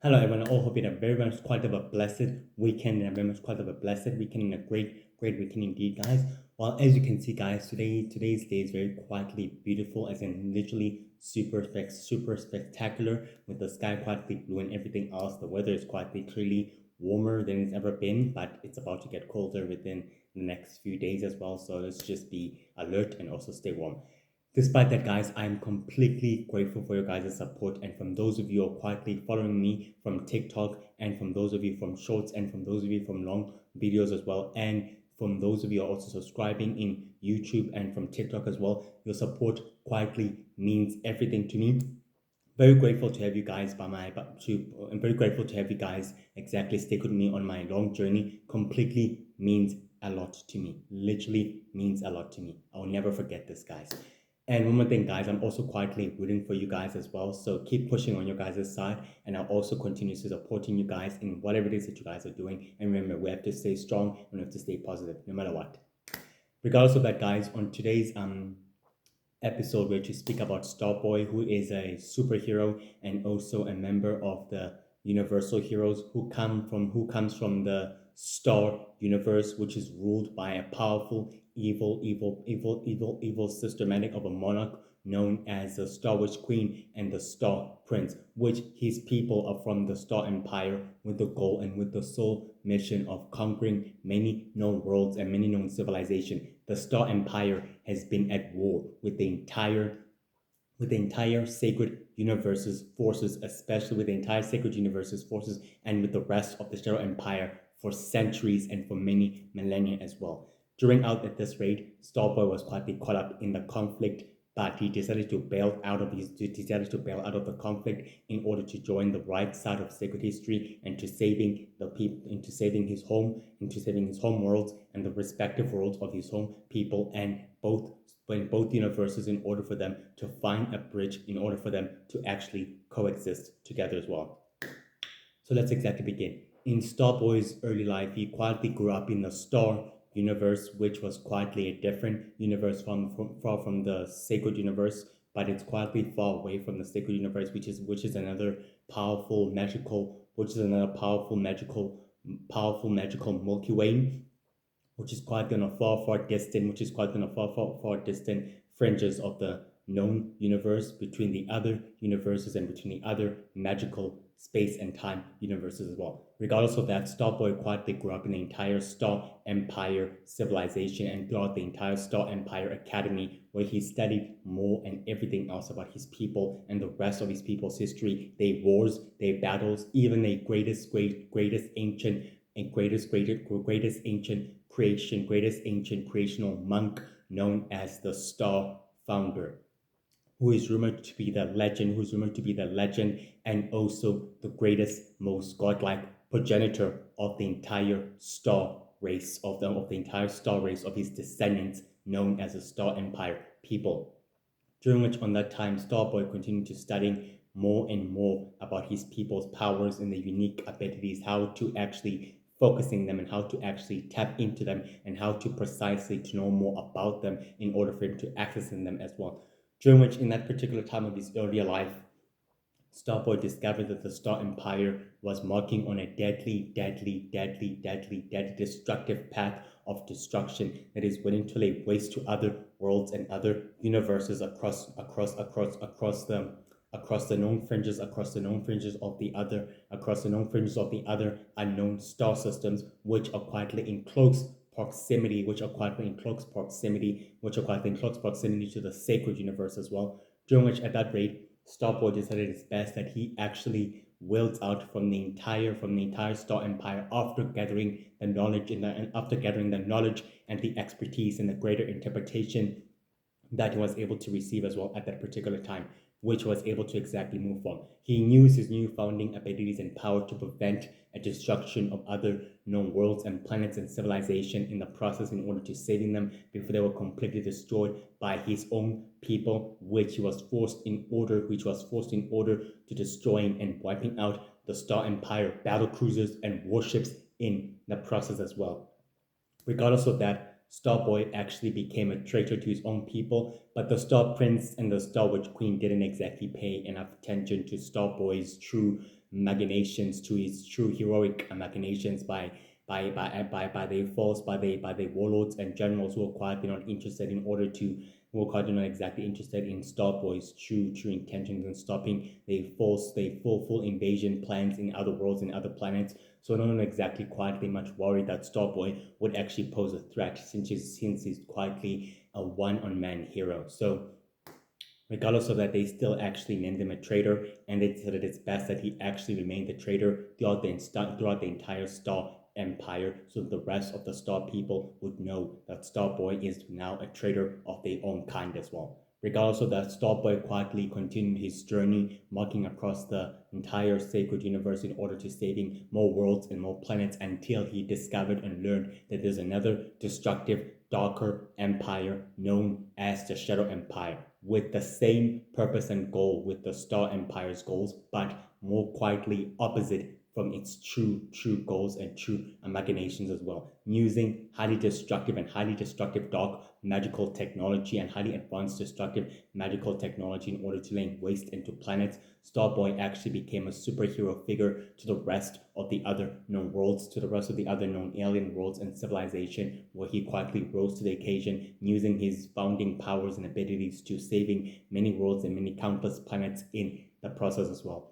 Hello everyone, I all hope you had a very much quite of a blessed weekend and a very much quite of a blessed weekend and a great weekend indeed, guys. Well, as you can see, guys, today's day is very quietly beautiful, as in literally super spectacular, with the sky quietly blue and everything else. The weather is quietly clearly warmer than it's ever been, but it's about to get colder within the next few days as well. So let's just be alert and also stay warm. Despite that, guys, I'm completely grateful for your guys' support. And from those of you who are quietly following me from TikTok, and from those of you from shorts, and from those of you from long videos as well, and from those of you who are also subscribing in YouTube and from TikTok as well, your support quietly means everything to me. Very grateful to have you guys I'm very grateful to have you guys exactly stick with me on my long journey. Completely means a lot to me. Literally means a lot to me. I'll never forget this, guys. And one more thing, guys, I'm also quietly rooting for you guys as well. So keep pushing on your guys' side, and I'll also continue to supporting you guys in whatever it is that you guys are doing. And remember, we have to stay strong and we have to stay positive no matter what. Regardless of that, guys, on today's episode, we're to speak about Starboy, who is a superhero and also a member of the Universal Heroes, who comes from the Star Universe, which is ruled by a powerful, evil systematic of a monarch known as the Star Witch Queen and the Star Prince, which his people are from the Star Empire with the goal and with the sole mission of conquering many known worlds and many known civilizations. The Star Empire has been at war with the entire sacred universe's forces, especially with the entire sacred universe's forces and with the rest of the Shadow Empire for centuries and for many millennia as well. During out at this raid, Starboy was quietly caught up in the conflict, but he decided to bail out of the conflict in order to join the right side of sacred history and to saving the people, into saving his home worlds and the respective worlds of his home people, and both universes, in order for them to find a bridge, in order for them to actually coexist together as well. So let's exactly begin. In Starboy's early life, he quietly grew up in the Star universe, which was quietly a different universe far from the sacred universe, but it's quietly far away from the sacred universe, which is another powerful magical Milky Way, which is quite on a far distant fringes of the known universe, between the other universes and between the other magical space and time universes as well. Regardless of that, Starboy quietly grew up in the entire Star Empire civilization and throughout the entire Star Empire Academy, where he studied more and everything else about his people and the rest of his people's history, their wars, their battles, even their greatest ancient creational monk known as the Star Founder, who is rumored to be the legend and also the greatest, most godlike progenitor of the entire star race of his descendants, known as the Star Empire people. During which on that time, Starboy continued to studying more and more about his people's powers and the unique abilities, how to actually focusing them and how to actually tap into them and how to precisely to know more about them in order for him to access them as well. During which, in that particular time of his earlier life, Starboy discovered that the Star Empire was marking on a deadly, destructive path of destruction that is willing to lay waste to other worlds and other universes across the known fringes of the other unknown star systems, which are quietly in close proximity, to the sacred universe as well. During which, at that rate, Starboy decided it's best that he actually wilts out from the entire Star Empire after gathering the knowledge and the expertise and the greater interpretation that he was able to receive as well at that particular time, which was able to exactly move on. He used his new founding abilities and power to prevent a destruction of other known worlds and planets and civilization in the process, in order to saving them before they were completely destroyed by his own people, which was forced in order to destroying and wiping out the Star Empire battle cruisers and warships in the process as well. Regardless of that, Starboy actually became a traitor to his own people, but the Star Prince and the Star Witch Queen didn't exactly pay enough attention to Starboy's true machinations, to his true heroic machinations by the force, by the warlords and generals who are quietly not interested in order to who are quietly not exactly interested in Starboy's true intentions in stopping the full invasion plans in other worlds and other planets. So no one exactly quietly much worried that Starboy would actually pose a threat since he's quietly a one-on-man hero. So regardless of that, they still actually named him a traitor, and they said that it's best that he actually remained a traitor throughout the entire Star Empire, so the rest of the Star people would know that Starboy is now a traitor of their own kind as well. Regardless of that, Starboy quietly continued his journey, marking across the entire sacred universe in order to saving more worlds and more planets until he discovered and learned that there's another destructive, darker empire known as the Shadow Empire, with the same purpose and goal with the Star Empire's goals, but more quietly opposite from its true goals and true machinations as well, using highly destructive dark magical technology and highly advanced destructive magical technology in order to lay waste into planets. Starboy actually became a superhero figure to the rest of the other known worlds, to the rest of the other known alien worlds and civilization, where he quietly rose to the occasion, using his founding powers and abilities to saving many worlds and many countless planets in the process as well.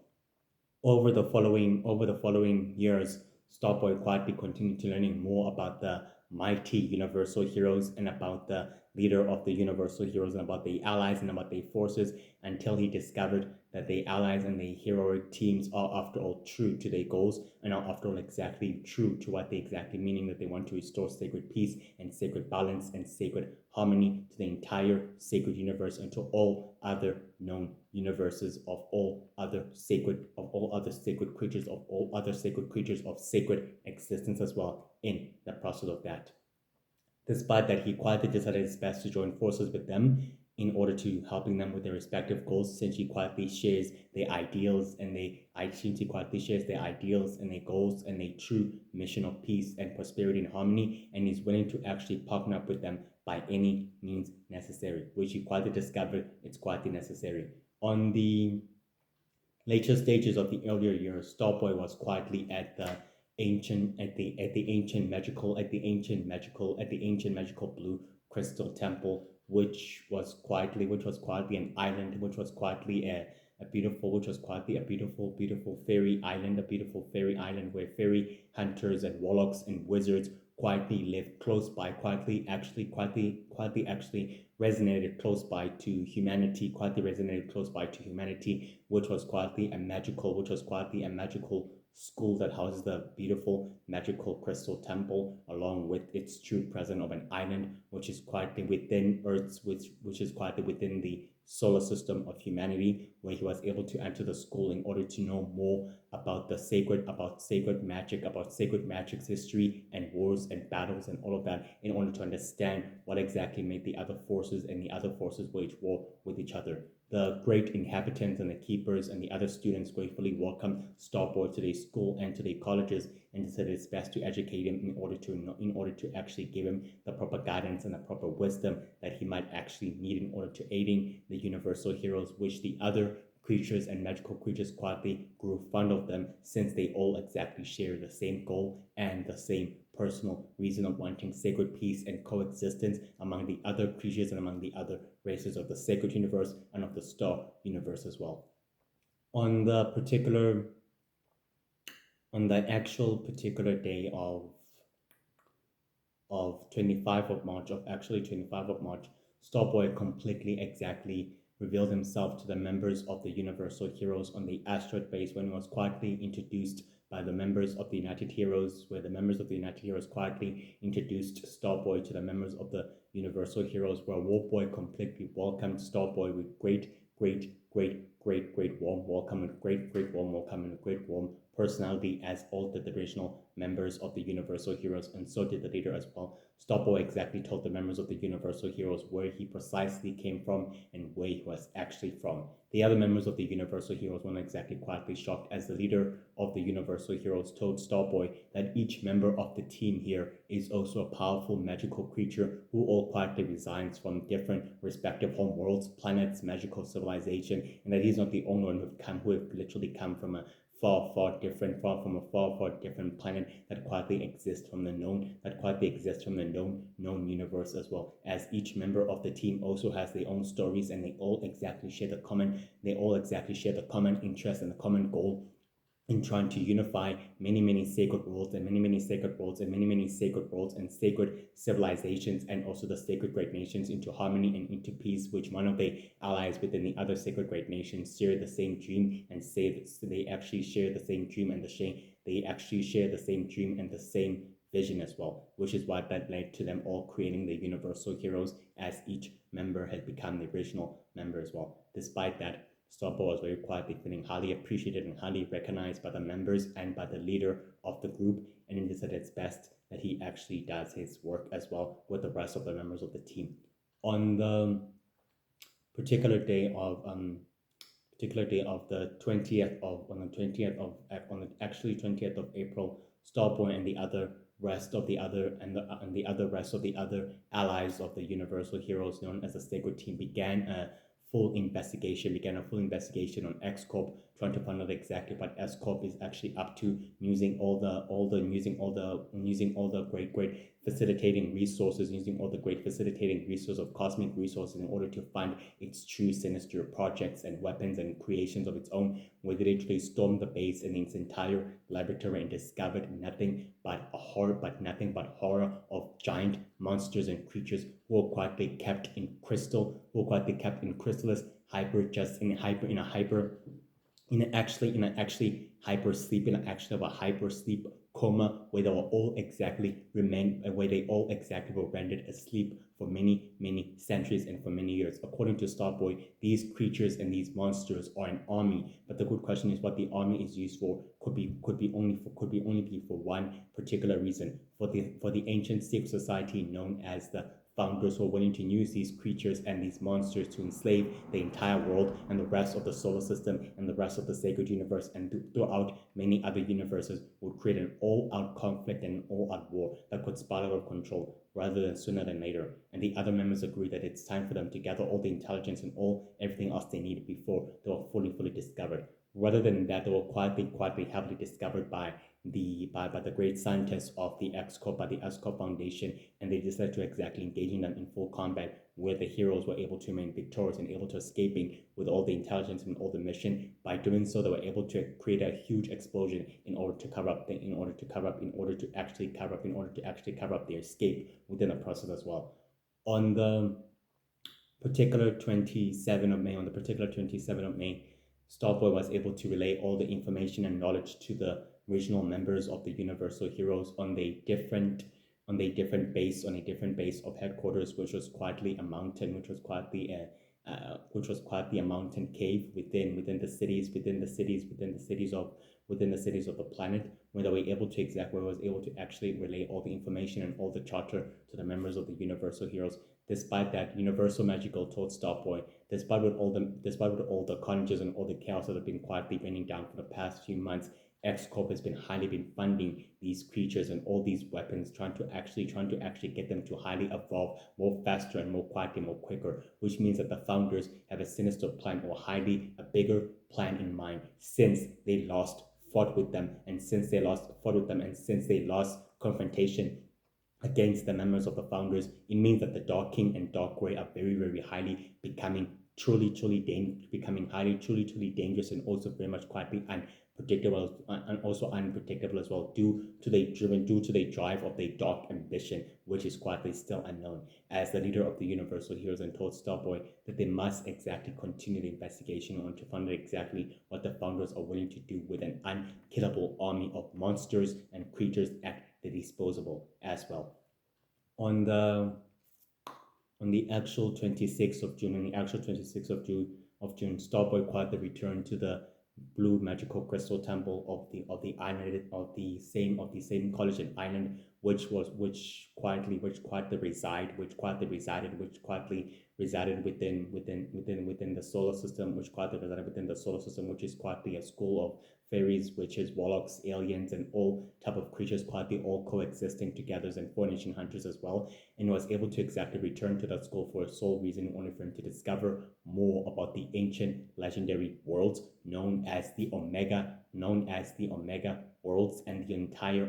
Over the following years, Starboy quietly continued to learning more about the mighty Universal Heroes and about the leader of the Universal Heroes and about the allies and about the forces, until he discovered that the allies and the heroic teams are after all true to their goals and are after all exactly true to what they exactly meaning, that they want to restore sacred peace and sacred balance and sacred harmony to the entire sacred universe and to all other known universes of all other sacred creatures of all other sacred creatures of sacred existence as well in the process of that. Despite that, he quietly decided it's best to join forces with them in order to helping them with their respective goals, since he quietly shares their ideals and since he quietly shares their ideals and their goals and their true mission of peace and prosperity and harmony, and is willing to actually partner up with them by any means necessary, which he quietly discovered it's quietly necessary. On the later stages of the earlier years, Starboy was quietly at the ancient magical blue crystal temple, which was quietly an island, which was quietly a beautiful fairy island, where fairy hunters and warlocks and wizards quietly lived close by, quietly actually resonated close by to humanity, which was quietly a magical school that houses the beautiful magical crystal temple, along with its true presence of an island, which is quietly within Earth's, which is quietly within the solar system of humanity, where he was able to enter the school in order to know more about sacred magic's history and wars and battles and all of that, in order to understand what exactly made the other forces and the other forces wage war with each other. The great inhabitants and the keepers and the other students gratefully welcomed Starboy to their school and to their colleges, and decided it's best to educate him in order to actually give him the proper guidance and the proper wisdom that he might actually need in order to aiding the Universal Heroes, which the other creatures and magical creatures quietly grew fond of them, since they all exactly share the same goal and the same personal reason of wanting sacred peace and coexistence among the other creatures and among the other races of the sacred universe and of the star universe as well. On the actual particular day of 25 of March, Starboy completely exactly revealed himself to the members of the Universal Heroes on the asteroid base, when he was quietly introduced by the members of the United Heroes, where the members of the United Heroes quietly introduced Starboy to the members of the Universal Heroes, where Warboy completely welcomed Starboy with great warm welcome and great warm welcome and great warm personality, as all the traditional members of the Universal Heroes, and so did the leader as well. Starboy exactly told the members of the Universal Heroes where he precisely came from and where he was actually from. The other members of the Universal Heroes weren't exactly quietly shocked, as the leader of the Universal Heroes told Starboy that each member of the team here is also a powerful magical creature who all quietly resides from different respective home worlds, planets, magical civilization, and that he's not the only one who have literally come from a far from a far different planet that quietly exists from the known, known universe as well. As each member of the team also has their own stories, and they all exactly share the common interest and the common goal in trying to unify many sacred worlds and many sacred worlds and many sacred worlds and sacred civilizations, and also the sacred great nations into harmony and into peace, which one of the allies within the other sacred great nations share the same dream and say that they actually share the same dream and they actually share the same dream and the same vision as well, which is why that led to them all creating the universal heroes, as each member had become the original member as well. Despite that, Starboy was very quietly feeling highly appreciated and highly recognized by the members and by the leader of the group, and it is at its best that he actually does his work as well with the rest of the members of the team. On the particular day of the 20th of April, Starboy and the other rest of the other rest of the other allies of the Universal Heroes known as the Sacred Team began a full investigation on X Corp, trying to find out exactly what X Corp is actually up to, using all the great facilitating resources, of cosmic resources in order to find its true sinister projects and weapons and creations of its own, where they literally stormed the base and its entire laboratory and discovered nothing but horror of giant monsters and creatures who were quietly kept in chrysalis, hyper just in hyper in a hyper in a hyper sleep, in a hyper sleep coma, where they all exactly were rendered asleep for many centuries and for many years. According to Starboy, these creatures and these monsters are an army, but the good question is what the army is used for. Could be only for one particular reason, for the ancient secret society known as the Founders, who are willing to use these creatures and these monsters to enslave the entire world and the rest of the solar system and the rest of the sacred universe, and throughout many other universes, would create an all-out conflict and an all-out war that could spiral out of control rather than sooner than later. And the other members agree that it's time for them to gather all the intelligence and everything else they needed before they were fully discovered. Rather than that, they were quietly heavily discovered by the great scientists of the X Corp, by the X Corp Foundation, and they decided to exactly engaging them in full combat, where the heroes were able to remain victorious and able to escaping with all the intelligence and all the mission. By doing so, they were able to create a huge explosion in order to cover up their escape within the process as well. On the particular 27th of May, Starboy was able to relay all the information and knowledge to the regional members of the Universal Heroes on a different base of headquarters, which was quietly a mountain, which was quietly a mountain cave within the cities of the planet, where they were able to actually relay all the information and all the charter to the members of the Universal Heroes. Despite that, Universal Magical told Starboy, despite what all the carnages and all the chaos that have been quietly raining down for the past few months, X Corp has been funding these creatures and all these weapons, trying to actually get them to highly evolve more faster and more quietly, more quicker, which means that the founders have a sinister plan, or a bigger plan in mind, since they fought with them and since they lost confrontation against the members of the founders. It means that the Dark King and Dark Grey are very highly becoming truly dangerous, and also very much quietly unpredictable as well, due to the drive of the dark ambition, which is quietly still unknown. As the leader of the Universal Heroes, and told Starboy that they must exactly continue the investigation on to find out exactly what the founders are willing to do with an unkillable army of monsters and creatures at the disposable as well. On the actual 26th of June, Starboy quietly returned to the blue magical crystal temple of the island of the same college and island, which quietly resided within the solar system, which is quietly a school of fairies, witches, warlocks, aliens, and all type of creatures quietly all coexisting together and 4 nation hunters as well, and was able to exactly return to that school for a sole reason, only for him to discover more about the ancient legendary worlds known as the Omega worlds, and the entire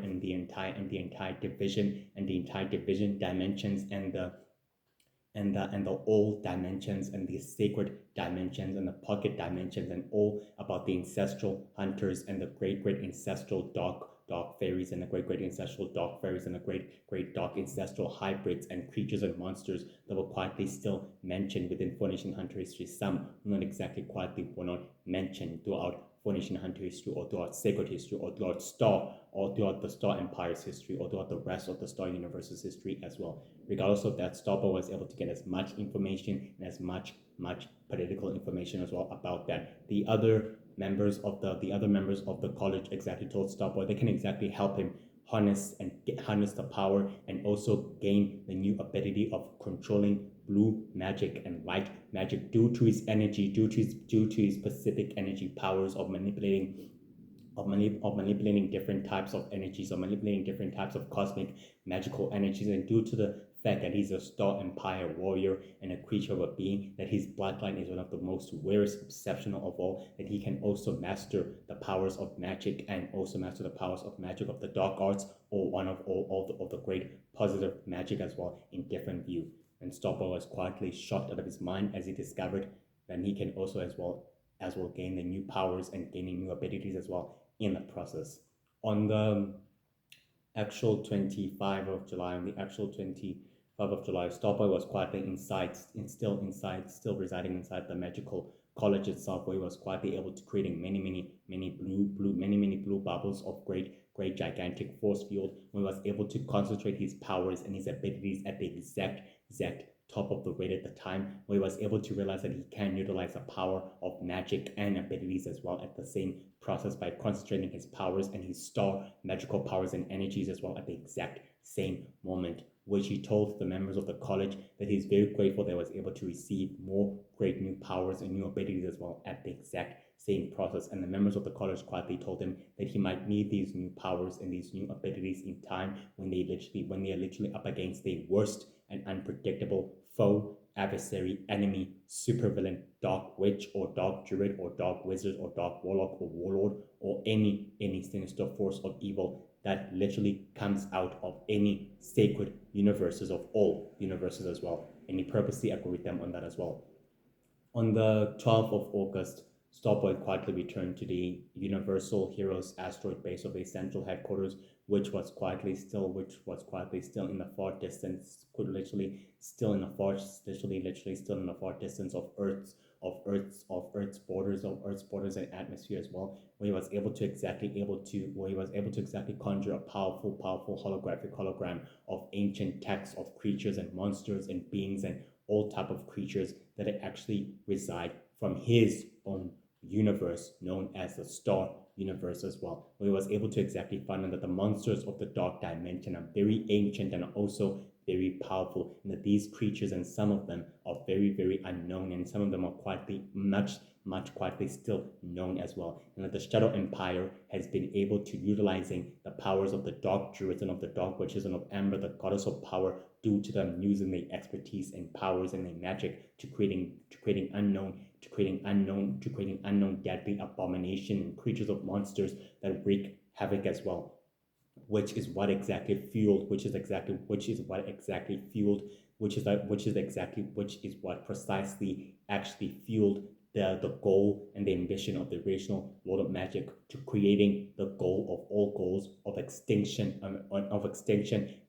division dimensions, and the all dimensions, and the sacred dimensions, and the pocket dimensions, and all about the ancestral hunters, and the great ancestral dark fairies, and the great ancestral dark fairies, and the great dark ancestral hybrids and creatures and monsters that were quietly still mentioned within 4 nation hunter history. Some not exactly quietly were not mentioned throughout 4 nation hunter history, or throughout sacred history, or throughout the Star Empire's history, or throughout the rest of the Star Universe's history as well. Regardless of that, Starboy was able to get as much information and as much political information as well about that. The other members of the college exactly told Starboy they can exactly help him harness the power, and also gain the new ability of controlling blue magic and white magic due to his energy, due to his specific energy powers of manipulating different types of energies, or manipulating different types of cosmic magical energies, and due to the fact that he's a Star Empire warrior and a creature of a being, that his bloodline is one of the most rarest, exceptional of all, that he can also master the powers of magic, and also master the powers of magic of the dark arts, or one of all of the great positive magic as well, in different view. And Starboy was quietly shocked out of his mind as he discovered that he can also as well gain the new powers and gaining new abilities as well in the process. On the actual 25th of July, Starboy was quietly still residing inside the magical college itself, where he was quietly able to creating many blue bubbles of great gigantic force field, where he was able to concentrate his powers and his abilities at the exact top of the rate at the time, where he was able to realize that he can utilize the power of magic and abilities as well at the same process, by concentrating his powers and his star magical powers and energies as well at the exact same moment, which he told the members of the college that he's very grateful that he was able to receive more great new powers and new abilities as well at the exact same process. And the members of the college quietly told him that he might need these new powers and these new abilities in time when they are literally up against the worst and unpredictable foe, adversary, enemy, supervillain, dark witch, or dark druid, or dark wizard, or dark warlock, or warlord, or any sinister force of evil that literally comes out of any sacred universes of all universes as well. And he purposely agreed with them on that as well. On the 12th of August, Starboy quietly returned to the Universal Heroes asteroid base of a central headquarters, which was quietly still in the far distance, literally still in the far distance of Earth's borders and atmosphere as well, where he was able to exactly conjure a powerful holographic hologram of ancient texts of creatures and monsters and beings and all type of creatures that actually reside from his own universe known as the Star Universe as well, where he was able to exactly find out that the monsters of the dark dimension are very ancient and also very powerful, and that these creatures, and some of them are very unknown, and some of them are quietly quietly still known as well, and that the Shadow Empire has been able to utilizing the powers of the dark druids and of the dark witches and of Amber, the goddess of power, due to them using their expertise and powers and their magic to creating unknown deadly abomination and creatures of monsters that wreak havoc as well, which is what precisely actually fueled the goal and the ambition of the original Lord of Magic, to creating the goal of all goals of extinction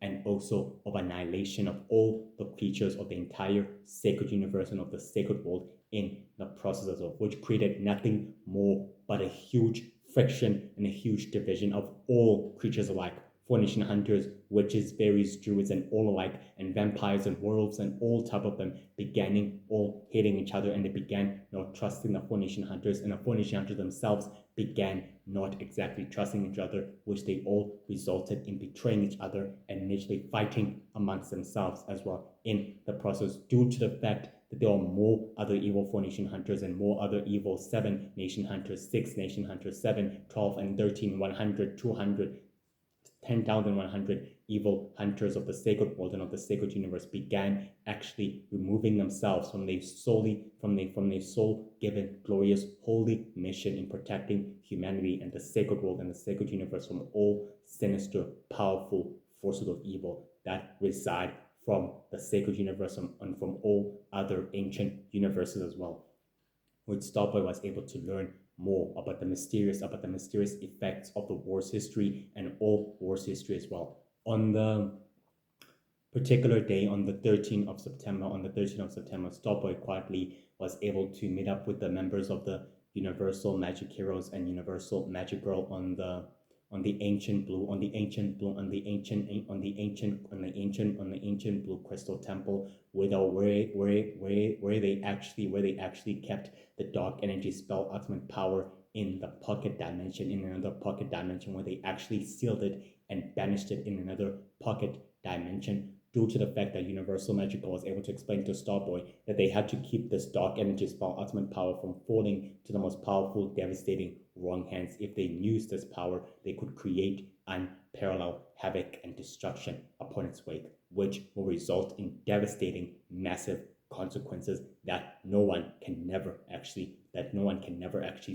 and also of annihilation of all the creatures of the entire sacred universe and of the sacred world in the process of which created nothing more but a huge friction and a huge division of all creatures alike. 4 nation hunters, witches, fairies, druids, and all alike, and vampires and werewolves, and all type of them beginning all hating each other, and they began not trusting the 4 nation hunters, and the 4 nation hunters themselves began not exactly trusting each other, which they all resulted in betraying each other and initially fighting amongst themselves as well in the process, due to the fact that there are more other evil 4 nation hunters and more other evil 7 nation hunters, 6 nation hunters, 7, 12, and 13, 100, 200, 10,100 evil hunters of the sacred world and of the sacred universe began actually removing themselves from their soul given glorious holy mission in protecting humanity and the sacred world and the sacred universe from all sinister powerful forces of evil that reside from the sacred universe and from all other ancient universes as well, which Starboy was able to learn more about the mysterious effects of the war's history and all wars history as well. On the particular day, on the 13th of September, Starboy quietly was able to meet up with the members of the Universal Magic Heroes and Universal Magic Girl on the ancient blue crystal temple, where they actually kept the dark energy spell ultimate power in the pocket dimension, in another pocket dimension, where they actually sealed it and banished it in another pocket dimension, due to the fact that Universal Magic was able to explain to Starboy that they had to keep this dark energy spell ultimate power from falling to the most powerful, devastating wrong hands. If they used this power, they could create unparalleled havoc and destruction upon its wake, which will result in devastating, massive consequences that no one can never actually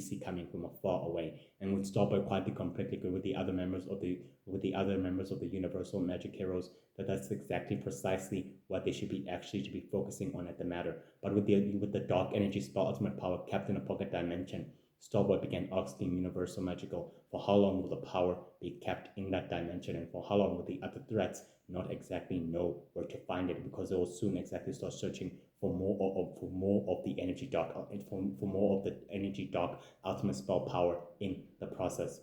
see coming from afar away. And with Starboy quietly completely agree with the other members of the Universal Magic Heroes that that's exactly precisely what they should be focusing on at the matter. But with the dark energy spell ultimate power kept in a pocket dimension, Starboy began asking Universal Magical for how long will the power be kept in that dimension, and for how long will the other threats not exactly know where to find it, because they will soon exactly start searching for more of the energy dark ultimate spell power in the process.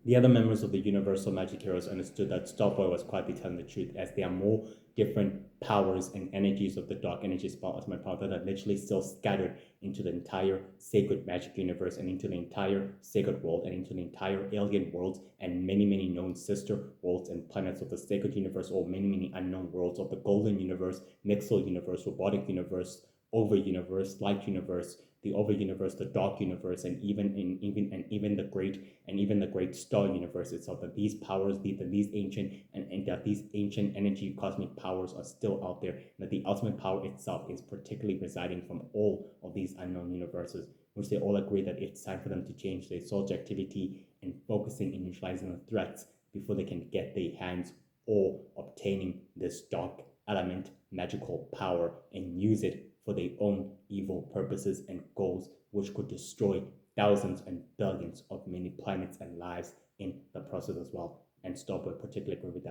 The other members of the Universal Magic Heroes understood that Starboy was quietly telling the truth, as there are more different powers and energies of the dark energy spell ultimate power that are literally still scattered into the entire sacred magic universe and into the entire sacred world and into the entire alien worlds and many, many known sister worlds and planets of the sacred universe, or many, many unknown worlds of the golden universe, Mixel universe, robotic universe, over universe, light universe, the over universe, the dark universe, and even the great star universe itself. That these powers, these ancient energy cosmic powers are still out there. And that the ultimate power itself is particularly residing from all of these unknown universes, which they all agree that it's time for them to change their subjectivity and focusing and neutralizing the threats before they can get their hands or obtaining this dark element magical power and use it for their own evil purposes and goals, which could destroy thousands and billions of many planets and lives in the process as well. And Starboy particularly agree with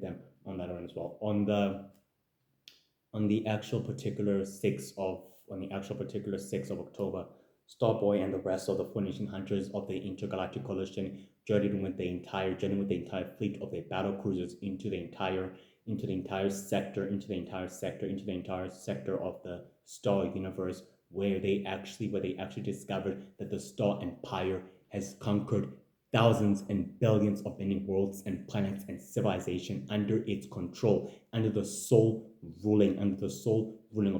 them on that one as well. On the actual particular 6th of October, Starboy and the rest of the 4 Nation Hunters of the Intergalactic Coalition journeyed with the entire fleet of their battle cruisers into the entire sector of the Star Universe, where they actually discovered that the Star Empire has conquered thousands and billions of many worlds and planets and civilization under its control, under the sole ruling of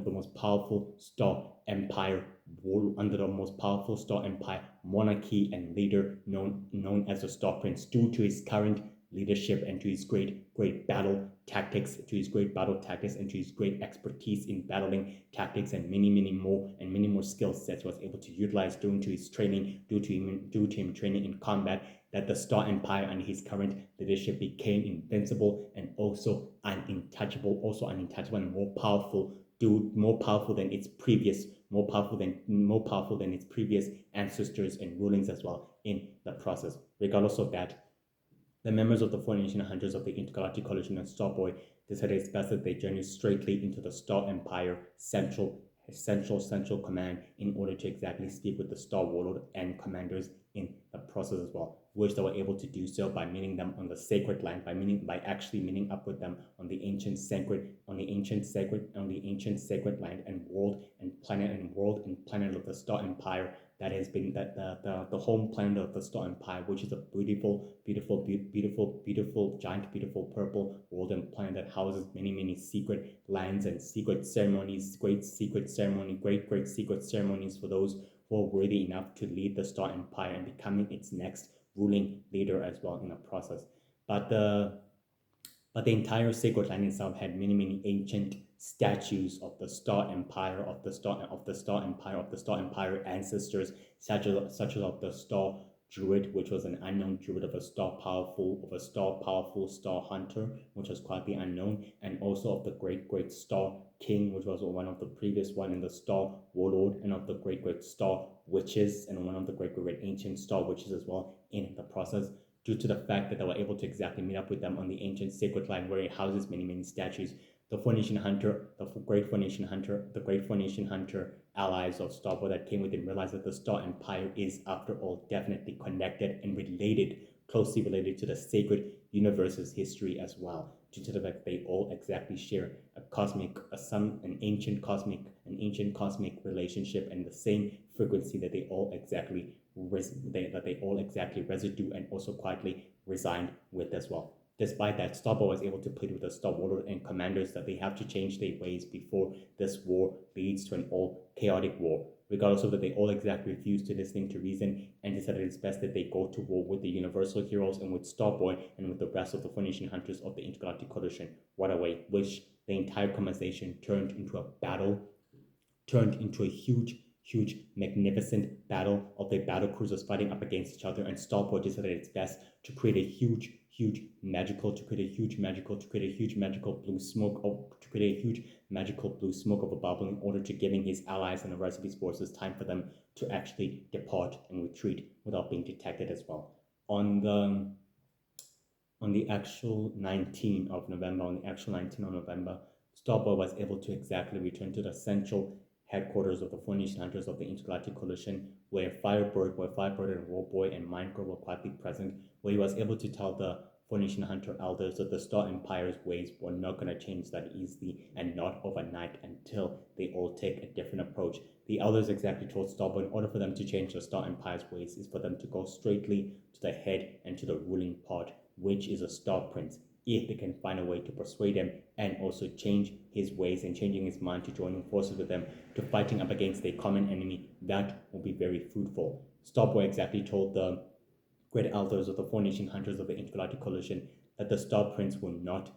the most powerful Star Empire, monarchy and leader known as the Star Prince, due to his current leadership and to his great battle tactics, and to his great expertise in battling tactics and many more skill sets was able to utilize due to him training in combat, that the Star Empire under his current leadership became invincible and also untouchable and more powerful than its previous ancestors and rulings as well in the process. Regardless of that, the members of the 4 Nation Hunters of the Intergalactic Coalition and Starboy decided it's best that they journey straightly into the Star Empire central command in order to exactly speak with the Star Warlord and commanders in the process as well, which they were able to do so by meeting them on the sacred land, by actually meeting up with them on the ancient sacred land and world and planet of the Star Empire that has been the home planet of the Star Empire, which is a beautiful, giant, beautiful purple golden planet that houses many secret lands and secret ceremonies, great secret ceremonies for those who are worthy enough to lead the Star Empire and becoming its next ruling leader as well in the process. But the entire sacred land itself had many ancient statues of the Star Empire, of the Star Empire ancestors, such as of the Star Druid, which was an unknown druid of a star powerful star hunter, which was quite unknown, and also of the great star king, which was one of the previous one, in the Star Warlord, and of the great star witches, and one of the great ancient star witches as well in the process. Due to the fact that they were able to exactly meet up with them on the ancient sacred land where it houses many statues, the Phoenician hunter, the great Phoenician hunter allies of Starboy that came with him realized that the Star Empire is, after all, definitely connected and closely related to the sacred universe's history as well, due to the fact they all exactly share an ancient cosmic relationship and the same frequency that they all exactly residue and also quietly resigned with as well. Despite that, Starboy was able to plead with the Star Warlord and commanders that they have to change their ways before this war leads to an all chaotic war. Regardless of that, they all exactly refused to listen to reason and decided it's best that they go to war with the Universal Heroes and with Starboy and with the rest of the Phoenician hunters of the Intergalactic Coalition right away, which the entire conversation turned into a huge, magnificent battle of the battle cruisers fighting up against each other, and Starboy decided it's best to create a huge magical blue smoke of a bubble in order to giving his allies and the rest of his forces time for them to actually depart and retreat without being detected as well. On the actual 19th of November, Starboy was able to exactly return to the central headquarters of the Phoenician Hunters of the Intergalactic Coalition, where Firebird and Warboy and Mindcrow were quietly present, where he was able to tell the Phoenician Hunter elders that the Star Empire's ways were not going to change that easily and not overnight until they all take a different approach. The elders exactly told Starboy in order for them to change the Star Empire's ways is for them to go straightly to the head and to the ruling part, which is a Star Prince. If they can find a way to persuade him and also change his ways and changing his mind to joining forces with them to fighting up against a common enemy, that will be very fruitful. Starboy exactly told the great elders of the Phoenician Hunters of the Intergalactic Coalition that the Star Prince will not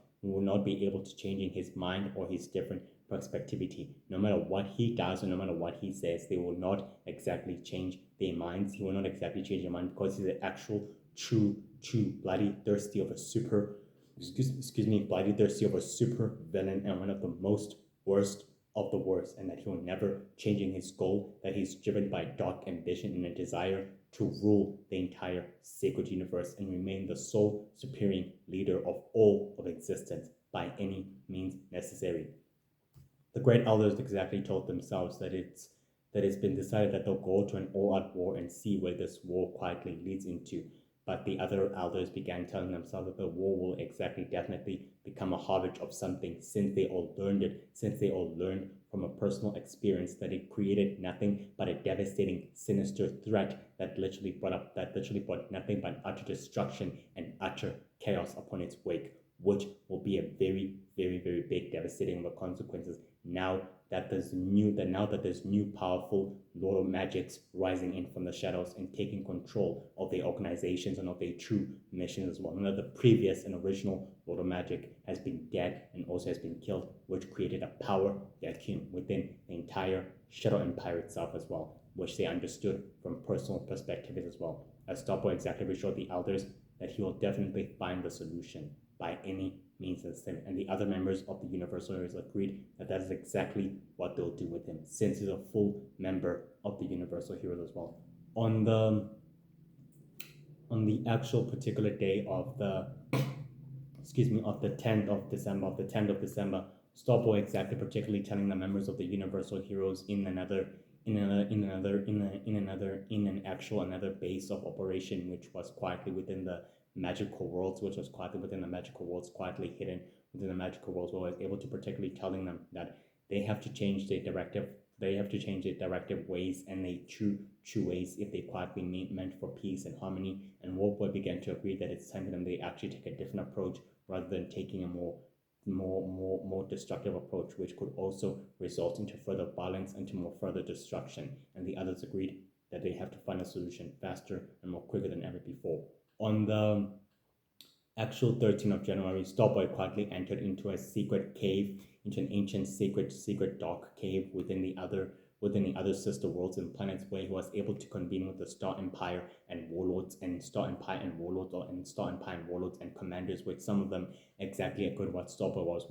be able to change in his mind or his different perspectivity. No matter what he does or no matter what he says, they will not exactly change their minds. He will not exactly change their mind because he's an actual true bloody thirsty of a super villain and one of the most worst of the worst, and that he will never change in his goal, that he's driven by dark ambition and a desire to rule the entire sacred universe and remain the sole superior leader of all of existence by any means necessary. The great elders exactly told themselves that it's been decided that they'll go to an all-out war and see where this war quietly leads into. But the other elders began telling themselves that the war will exactly definitely become a harbinger of something, since they all learned from a personal experience that it created nothing but a devastating, sinister threat that literally brought nothing but utter destruction and utter chaos upon its wake, which will be a very big devastating consequences now that there's new powerful Lord of Magics rising in from the shadows and taking control of the organizations and of their true missions as well. None of the previous and original Lord of Magic has been dead and also has been killed, which created a power vacuum within the entire Shadow Empire itself as well, which they understood from personal perspectives as well. As Starboy exactly reassured the elders that he will definitely find the solution by any means necessary, and the other members of the Universal Heroes agreed that is exactly what they'll do with him, since he's a full member of the Universal Heroes as well. On the actual particular day of the 10th of December, Starboy exactly particularly telling the members of the Universal Heroes in in an actual another base of operation, which was quietly within the magical worlds, which was quietly within the magical worlds, quietly hidden within the magical worlds, where I was able to particularly telling them that they have to change their directive. They have to change their directive ways and they true ways if they quietly meant for peace and harmony. And Warboy began to agree that it's time for them they actually take a different approach rather than taking a more destructive approach, which could also result into further violence and to more further destruction. And the others agreed that they have to find a solution faster and more quicker than ever before. On the actual 13th of January, Starboy quietly entered into a secret cave, into an ancient secret dark cave within the other sister worlds and planets, where he was able to convene with the Star Empire and warlords and Star Empire and warlords and Star Empire and warlords and commanders, with some of them exactly echoed what Stopper was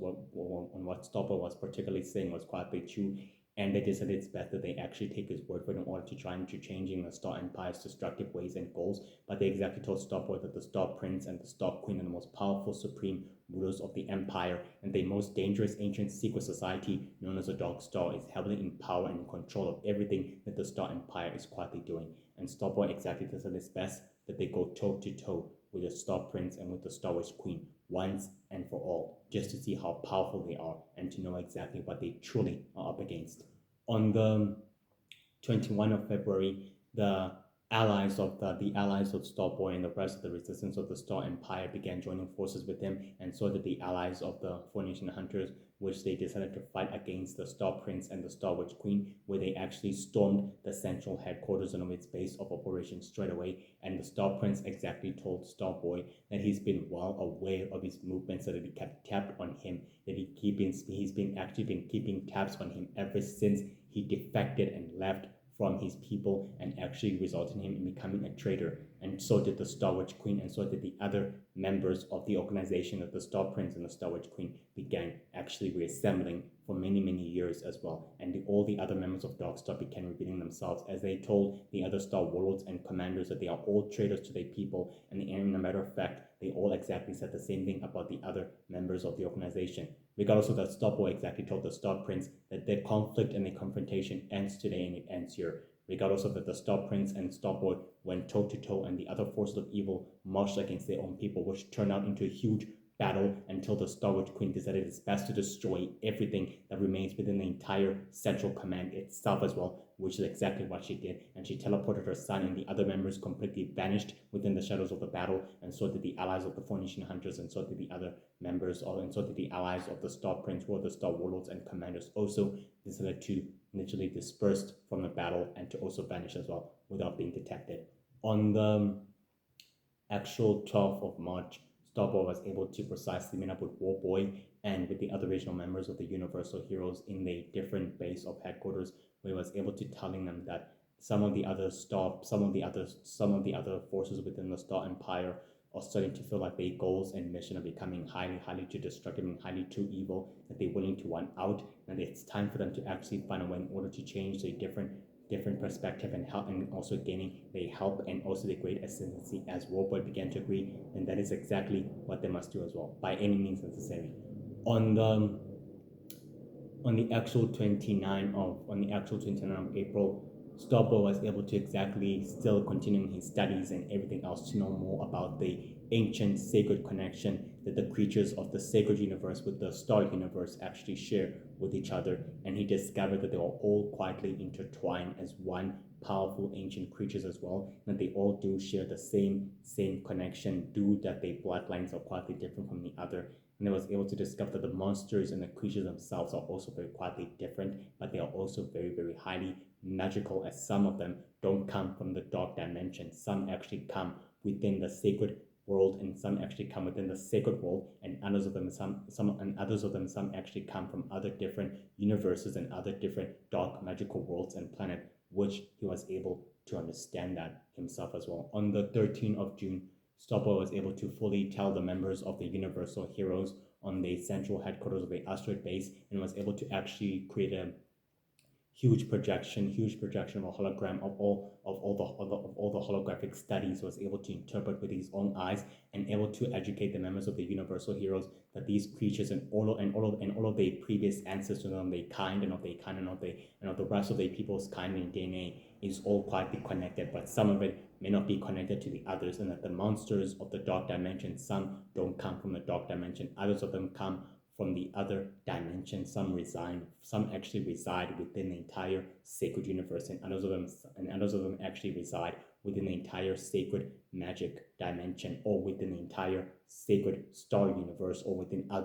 particularly saying was quietly true. And they decided it's best that they actually take his word for it in order to try into changing the Star Empire's destructive ways and goals. But they exactly told Starboy that the Star Prince and the Star Queen are the most powerful supreme rulers of the Empire, and the most dangerous ancient secret society known as the Dark Star is heavily in power and in control of everything that the Star Empire is quietly doing. And Starboy exactly decided it's best that they go toe to toe with the Star Prince and with the Star Witch Queen once and for all, just to see how powerful they are and to know exactly what they truly are up against. On the 21st of February, the allies of Starboy and the rest of the resistance of the Star Empire began joining forces with him, and so did the allies of the Four Nation Hunters, which they decided to fight against the Star Prince and the Star Witch Queen, where they actually stormed the central headquarters and of its base of operations straight away. And the Star Prince exactly told Starboy that he's been well aware of his movements, so that he kept tapped on him, that he's been keeping tabs on him ever since he defected and left from his people, and actually resulted in him in becoming a traitor. And so did the Star Witch Queen, and so did the other members of the organization that the Star Prince and the Star Witch Queen began actually reassembling for many years as well. And all the other members of Darkstar began revealing themselves, as they told the other Star warlords and commanders that they are all traitors to their people. And in a matter of fact, they all exactly said the same thing about the other members of the organization. Regardless of that, Starboy exactly told the Star Prince that their conflict and the confrontation ends today and it ends here. Regardless of that, the Star Prince and Starboy went toe to toe, and the other forces of evil marched against their own people, which turned out into a huge battle until the Star Witch Queen decided it's best to destroy everything that remains within the entire Central Command itself as well, which is exactly what she did. And she teleported her son, and the other members completely vanished within the shadows of the battle, and so did the allies of the Four Nation Hunters, and so did the other members, and so did the allies of the Star Prince, who are the Star Warlords and Commanders, also decided to literally dispersed from the battle and to also vanish as well without being detected. On the actual 12th of March, Starboy was able to precisely meet up with Warboy and with the other regional members of the Universal Heroes in the different base of headquarters, where he was able to telling them that some of the other forces within the Star Empire are starting to feel like their goals and mission are becoming highly too destructive and highly too evil, that they're willing to run out, and it's time for them to actually find a way in order to change the different perspective and help, and also gaining the help and also the great ascendancy, as Warboy began to agree, and that is exactly what they must do as well, by any means necessary. On the actual 29th of April, Starboy was able to exactly still continuing his studies and everything else to know more about the ancient sacred connection that the creatures of the sacred universe with the star universe actually share with each other. And he discovered that they were all quietly intertwined as one powerful ancient creatures as well, and they all do share the same connection, do that their bloodlines are quietly different from the other. And I was able to discover that the monsters and the creatures themselves are also very quietly different, but they are also very highly magical, as some of them don't come from the dark dimension. Some actually come within the sacred world, and some actually come within the sacred world, and others of them some actually come from other different universes and other different dark magical worlds and planet, which he was able to understand that himself as well. On the 13th of June, Starboy was able to fully tell the members of the Universal Heroes on the central headquarters of the asteroid base, and was able to actually create huge projection of a hologram of all the holographic studies, was able to interpret with his own eyes and able to educate the members of the Universal Heroes that these creatures and all of their previous ancestors and their kind and of their kind and of the rest of their people's kind and DNA is all quietly connected, but some of it may not be connected to the others, and that the monsters of the dark dimension, some don't come from the dark dimension, others of them come from the other dimension. Some actually reside within the entire sacred universe, and others of them actually reside within the entire sacred magic dimension, or within the entire sacred star universe, or within the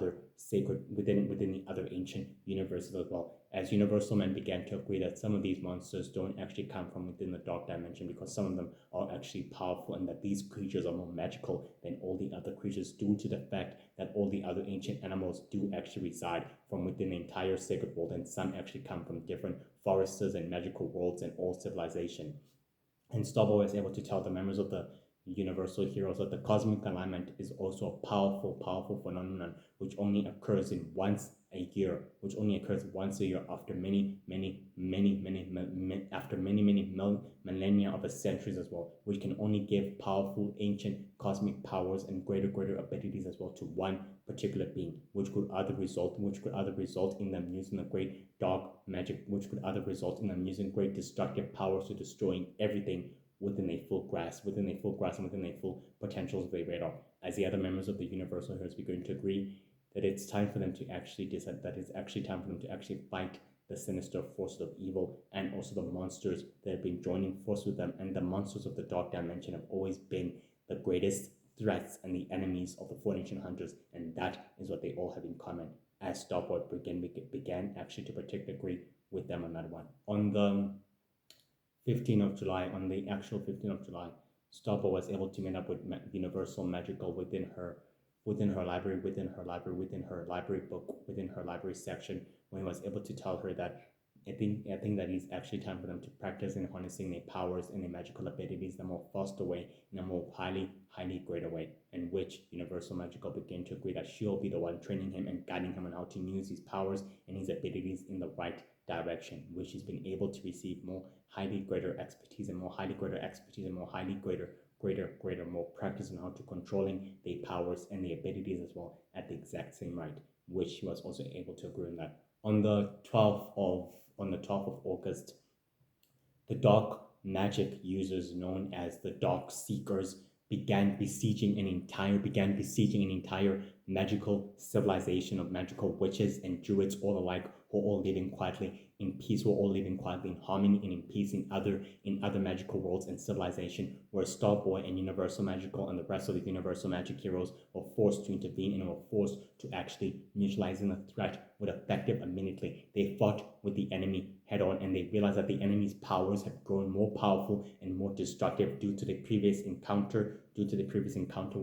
other ancient universes as well. As Universal Man began to agree that some of these monsters don't actually come from within the dark dimension, because some of them are actually powerful, and that these creatures are more magical than all the other creatures, due to the fact that all the other ancient animals do actually reside from within the entire sacred world, and some actually come from different forests and magical worlds and all civilization. And Starboy was able to tell the members of the Universal Heroes that the cosmic alignment is also a powerful phenomenon which only occurs once a year, after many millennia of centuries as well, which can only give powerful ancient cosmic powers and greater abilities as well to one particular being, which could either result in them using the great dark magic, which could either result in them using great destructive powers to destroying everything within a full grasp and within a full potentials of the radar. As the other members of the Universal Heroes begin to agree that it's time for them to actually fight the sinister forces of evil, and also the monsters that have been joining force with them. And the monsters of the dark dimension have always been the greatest threats and the enemies of the four ancient hunters, and that is what they all have in common. As Starboy began actually to particularly agree with them on that one. On the 15th of July, Starboy was able to meet up with Universal Magical within her library book, within her library section, when he was able to tell her that I think that it's actually time for them to practice in harnessing their powers and their magical abilities in a more faster way, in a more highly greater way, in which Universal Magical began to agree that she'll be the one training him and guiding him on how to use his powers and his abilities in the right direction, which he's been able to receive more greater expertise and more practice on how to controlling their powers and the abilities as well at the exact same right, which he was also able to agree on that. On the 12th of August, the dark magic users known as the Dark Seekers began besieging an entire magical civilization of magical witches and druids all alike, who all living quietly in peace, in harmony and in peace in other magical worlds and civilization, where Starboy and Universal Magical and the rest of the Universal Magic Heroes were forced to intervene and were forced to actually neutralizing the threat with effective immediately. They fought with the enemy head on, and they realized that the enemy's powers have grown more powerful and more destructive due to the previous encounter with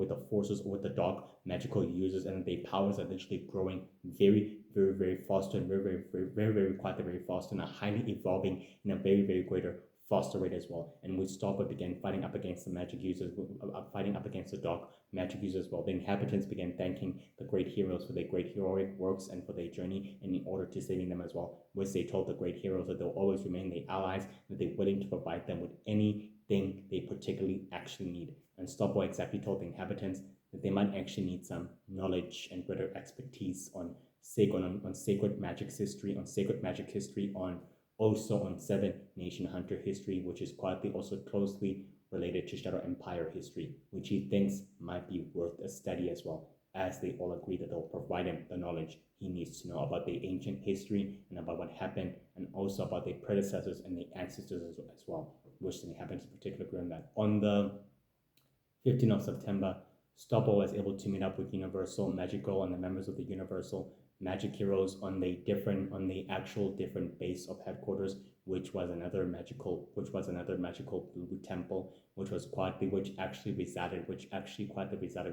the forces or with the dark magical users, and their powers are literally growing very fast and very fast, and are highly evolving in a very greater faster rate as well. And with Starboy began fighting up against the magic users, fighting up against the dark magic users as well. The inhabitants began thanking the great heroes for their great heroic works and for their journey, and in order to saving them as well, which they told the great heroes that they'll always remain their allies, that they're willing to provide them with anything they particularly actually need. And Starboy exactly told the inhabitants that they might actually need some knowledge and greater expertise on sacred magic history, also on Seven Nation Hunter history, which is quietly also closely related to Shadow Empire history, which he thinks might be worth a study as well, as they all agree that they'll provide him the knowledge he needs to know about the ancient history and about what happened, and also about their predecessors and their ancestors as well, which they happen to particularly agree on that. On the 15th of September, Starboy was able to meet up with Universal Magical and the members of the Universal Magic Heroes on the actual different base of headquarters, which was another magical blue temple, which actually quietly resided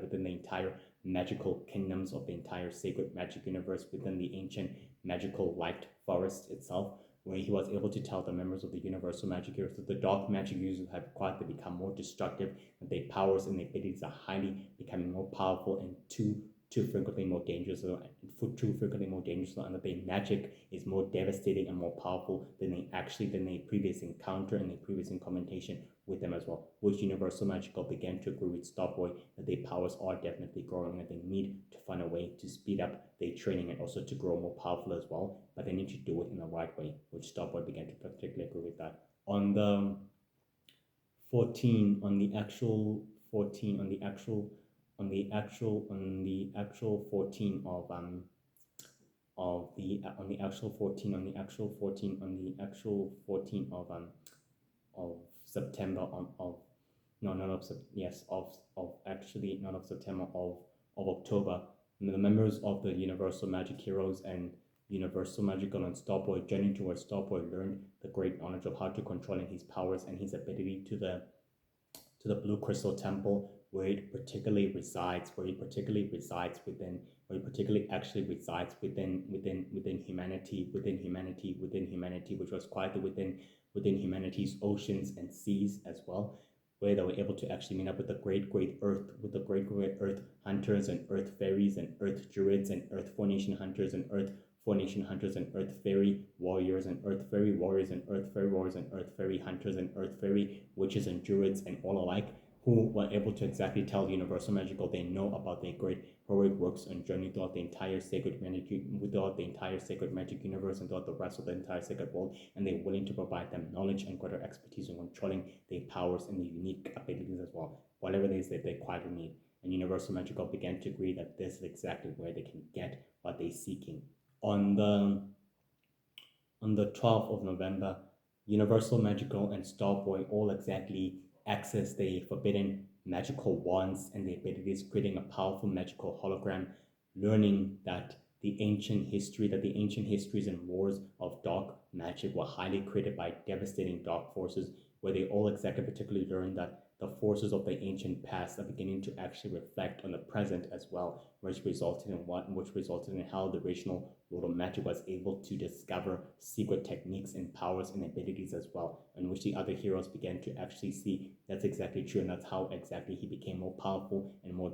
within the entire magical kingdoms of the entire sacred magic universe, within the ancient magical light forest itself, where he was able to tell the members of the Universal Magic Heroes that the dark magic users have quietly become more destructive, that their powers and their abilities are highly becoming more powerful and too too frequently more dangerous, too frequently more dangerous, and that their magic is more devastating and more powerful than they previous encounter and their previous incarnation with them as well. Which Universal Magical began to agree with Starboy that their powers are definitely growing and they need to find a way to speed up their training and also to grow more powerful as well. But they need to do it in the right way, which Starboy began to particularly agree with that. On the 14 on the actual 14 on the actual on the actual on the actual 14 of the on the actual 14 on the actual 14 on the actual 14 of September on of no not of yes of actually not of September of October, the members of the Universal Magic Heroes and Universal Magical and Starboy journey towards Starboy learned the great knowledge of how to control his powers and his ability to the Blue Crystal Temple, where it particularly resides, where he particularly resides within, where he particularly actually resides within humanity, which was quite within humanity's oceans and seas as well, where they were able to actually meet up with the great earth hunters and earth fairies and earth druids and earth formation hunters and earth formation hunters and earth fairy warriors and earth fairy warriors and earth fairy warriors and earth fairy hunters and earth fairy witches and druids and all alike, who were able to exactly tell Universal Magical they know about their great heroic works and journey throughout the entire sacred magic universe and throughout the rest of the entire sacred world, and they're willing to provide them knowledge and greater expertise in controlling their powers and their unique abilities as well, whatever it is that they quite need. And Universal Magical began to agree that this is exactly where they can get what they're seeking. On the 12th of November, Universal Magical and Starboy all exactly access the forbidden magical wands and the abilities, creating a powerful magical hologram, learning that the ancient histories and wars of dark magic were highly created by devastating dark forces, where they all exactly particularly learned that the forces of the ancient past are beginning to actually reflect on the present as well, which resulted in how the original Lord of Magic was able to discover secret techniques and powers and abilities as well, in which the other heroes began to actually see that's exactly true, and that's how exactly he became more powerful and more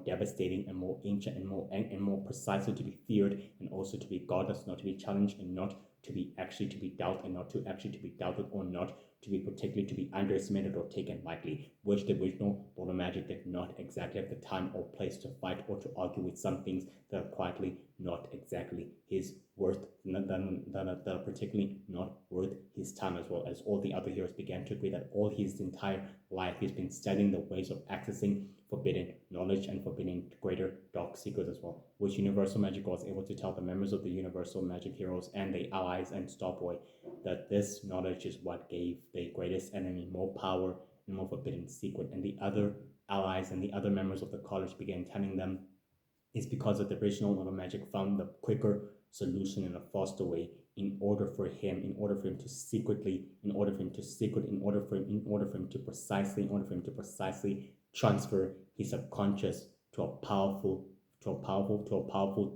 devastating and more ancient and more precisely to be feared, and also to be godless, not to be challenged, and not to be actually to be doubted, and not to actually to be doubted, or not to be particularly to be underestimated or taken lightly, which the original Lord of Magic did not exactly have the time or place to fight or to argue with some things that are quietly not exactly his worth, that are particularly not worth his time, as well as all the other heroes began to agree that all his entire life he's been studying the ways of accessing forbidden knowledge and forbidden greater dark secrets as well, which Universal Magic was able to tell the members of the Universal Magic Heroes and the allies and Starboy that this knowledge is what gave the greatest enemy more power and more forbidden secret, and the other allies and the other members of the college began telling them it's because of the original Lord of Magic found the quicker solution in a faster way in order for him to precisely transfer his subconscious to a powerful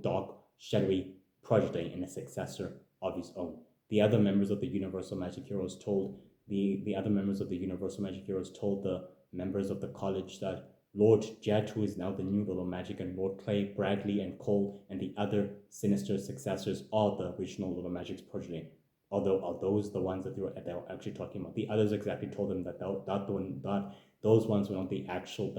dark shadowy progeny and a successor of his own. The other members of the Universal Magic Heroes told the other members of the Universal Magic Heroes told the members of the college that Lord Jet, who is now the new Lord of Magic, and Lord Clay, Bradley, and Cole, and the other sinister successors are the original Lord of Magic's progeny. Although are those the ones that they were actually talking about? The others exactly told them that those ones were not the actual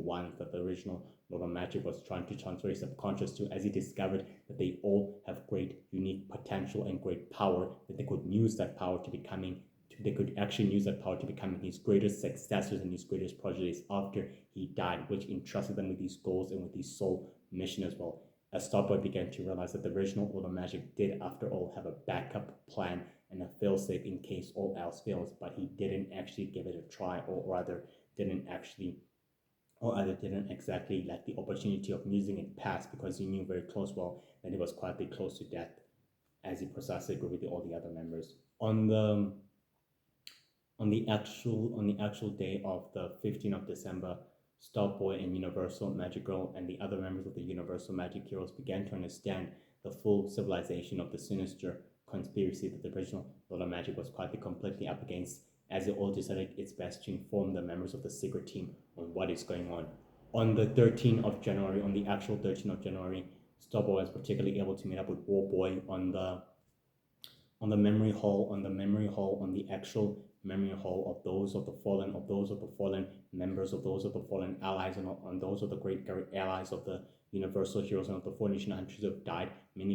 ones that the original Lord of Magic was trying to transfer his subconscious to, as he discovered that they all have great unique potential and great power, that they could use that power to becoming his greatest successors and his greatest prodigies after he died, which entrusted them with these goals and with his sole mission as well. As Starboy began to realize that the original Lord of Magic did, after all, have a backup plan and a failsafe in case all else fails, but he didn't actually give it a try, or rather didn't exactly let the opportunity of using it pass, because he knew very well that he was quietly close to death, as he precisely agreed with all the other members. On the actual day of the 15th of December, Starboy and Universal Magical and the other members of the Universal Magic Heroes began to understand the full civilization of the sinister conspiracy that the original Lord of Magic was quite completely up against, as they all decided it's best to inform the members of the secret team on what is going on. On the 13th of January, on the actual 13th of January, Starboy was particularly able to meet up with Warboy on the memory hall, on the actual memory hall of those of the fallen, members, of those of the fallen allies, and on those of the great allies of the universal heroes and of the 4 nation hunters who have died many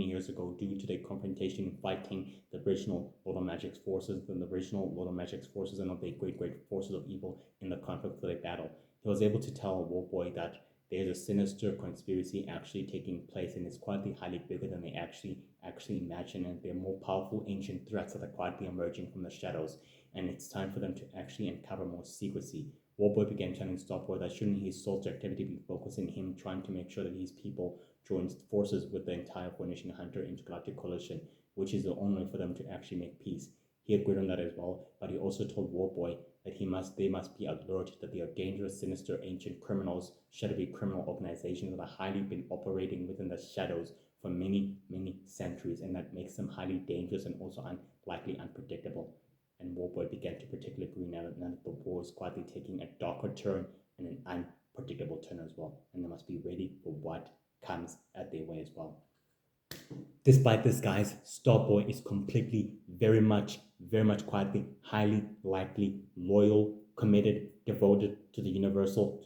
years ago due to their confrontation fighting the original Lord of Magic's forces and the original Lord of Magic's forces and of the great forces of evil in the conflict for their battle. He was able to tell Warboy that there's a sinister conspiracy actually taking place, and it's quietly highly bigger than they actually imagine, and they're more powerful ancient threats that are quietly emerging from the shadows, and it's time for them to actually uncover more secrecy. Warboy began telling Starboy that shouldn't his soul's activity be focused in him trying to make sure that his people joins forces with the entire 4 nation hunter intergalactic coalition, which is the only way for them to actually make peace. He agreed on that as well, but he also told Warboy that they must be alert that they are dangerous, sinister, ancient criminals, shadowy criminal organizations that are highly been operating within the shadows for many centuries, and that makes them highly dangerous and also likely unpredictable. And Warboy began to particularly agree now that the war is quietly taking a darker turn and an unpredictable turn as well, and they must be ready for what comes at their way as well. Despite this, guys, Starboy is completely, very much quietly, highly likely, loyal, committed, devoted to the universal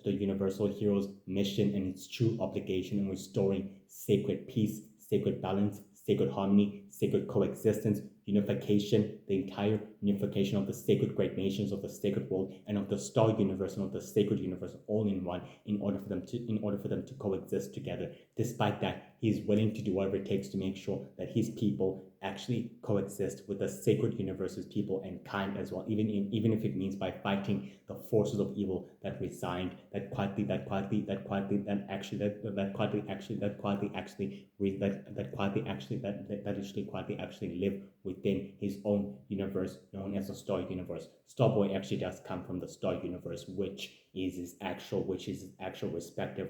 hero's mission and its true obligation in restoring sacred peace, sacred balance, sacred harmony, sacred coexistence, unification, the entire unification of the sacred great nations of the sacred world and of the star universe and of the sacred universe all in one, in order for them to coexist together. Despite that, he is willing to do whatever it takes to make sure that his people actually coexist with the sacred universe's people and kind as well, even if it means by fighting the forces of evil that resigned, that quietly live within his own universe known as the Star Universe. Starboy actually does come from the Star Universe, which is his actual respective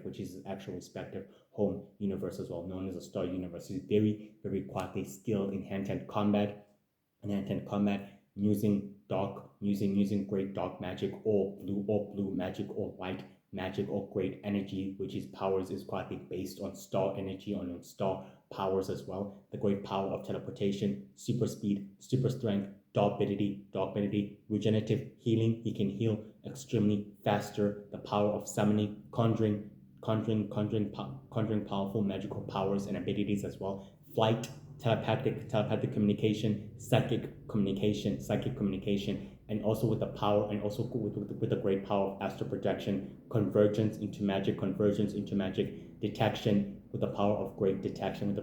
home universe as well, known as the Star Universe. He's very quietly skilled in hand-to-hand combat, using great dark magic or blue magic or white magic or great energy, which his powers is quietly based on star energy, on star powers as well. The great power of teleportation, super speed, super strength, dark ability, regenerative healing. He can heal extremely faster. The power of summoning, conjuring powerful magical powers and abilities as well. Flight, telepathic communication, psychic communication, and also with the power, and also with the great power of astral projection, convergence into magic, detection, with the power of great detection, and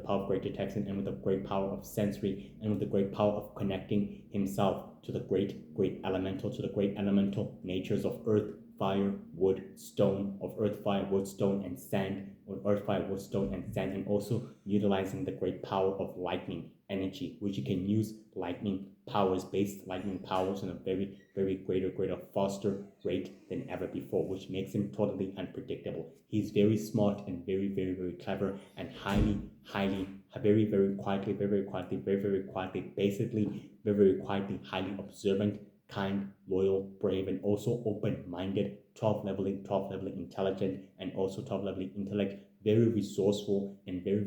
with the great power of sensory, and with the great power of connecting himself to the great elemental natures of earth, fire, wood, stone, and sand, and also utilizing the great power of lightning energy, which you can use lightning powers in a very greater faster rate than ever before, which makes him totally unpredictable. He's very smart and very clever and highly very quietly, highly observant, kind, loyal, brave, and also open-minded, 12 level intelligent, and also 12 level intellect, very resourceful and very